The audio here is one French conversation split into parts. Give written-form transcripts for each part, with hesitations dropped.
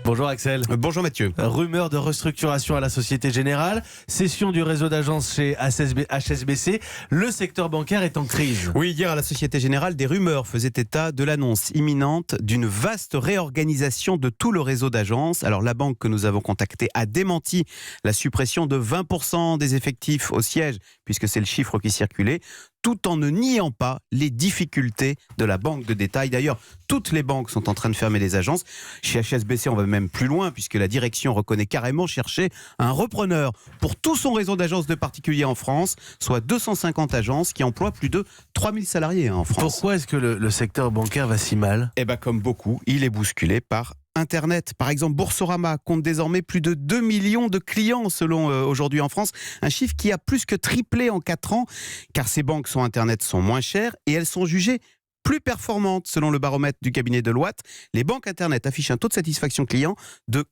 Bonjour Axel. Bonjour Mathieu. Rumeur de restructuration à la Société Générale, cession du réseau d'agences chez HSBC, le secteur bancaire est en crise. Oui, hier à la Société Générale, des rumeurs faisaient état de l'annonce imminente d'une vaste réorganisation de tout le réseau d'agences. Alors la banque que nous avons contactée a démenti la suppression de 20% des effectifs au siège, puisque c'est le chiffre qui circulait, tout en ne niant pas les difficultés de la banque de détail. D'ailleurs, toutes les banques sont en train de fermer les agences. Chez HSBC, on va même plus loin, puisque la direction reconnaît carrément chercher un repreneur pour tout son réseau d'agences de particuliers en France, soit 250 agences qui emploient plus de 3000 salariés en France. Pourquoi est-ce que le secteur bancaire va si mal ? Eh bien, comme beaucoup, il est bousculé par Internet. Par exemple, Boursorama compte désormais plus de 2 millions de clients selon aujourd'hui en France. Un chiffre qui a plus que triplé en 4 ans, car ces banques sur Internet sont moins chères et elles sont jugées plus performantes. Selon le baromètre du cabinet Deloitte, les banques Internet affichent un taux de satisfaction client de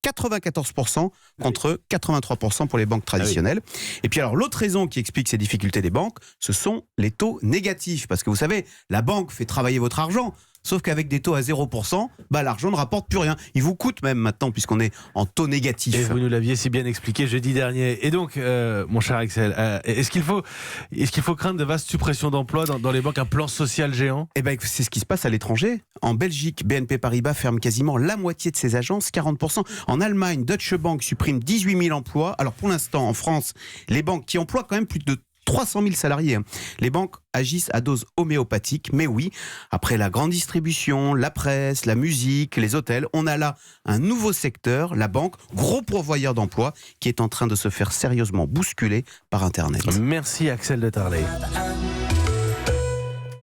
94% contre 83% pour les banques traditionnelles. Et puis alors l'autre raison qui explique ces difficultés des banques, ce sont les taux négatifs. Parce que vous savez, la banque fait travailler votre argent. Sauf qu'avec des taux à 0%, l'argent ne rapporte plus rien. Il vous coûte même maintenant puisqu'on est en taux négatif. Et vous nous l'aviez si bien expliqué jeudi dernier. Et donc, mon cher Axel, est-ce qu'il faut craindre de vastes suppressions d'emplois dans les banques, un plan social géant ? Eh bien, c'est ce qui se passe à l'étranger. En Belgique, BNP Paribas ferme quasiment la moitié de ses agences, 40%. En Allemagne, Deutsche Bank supprime 18 000 emplois. Alors pour l'instant, en France, les banques qui emploient quand même plus de 300 000 salariés. Les banques agissent à dose homéopathique, mais oui, après la grande distribution, la presse, la musique, les hôtels, on a là un nouveau secteur, la banque, gros pourvoyeur d'emplois, qui est en train de se faire sérieusement bousculer par Internet. Merci Axel de Tarlet.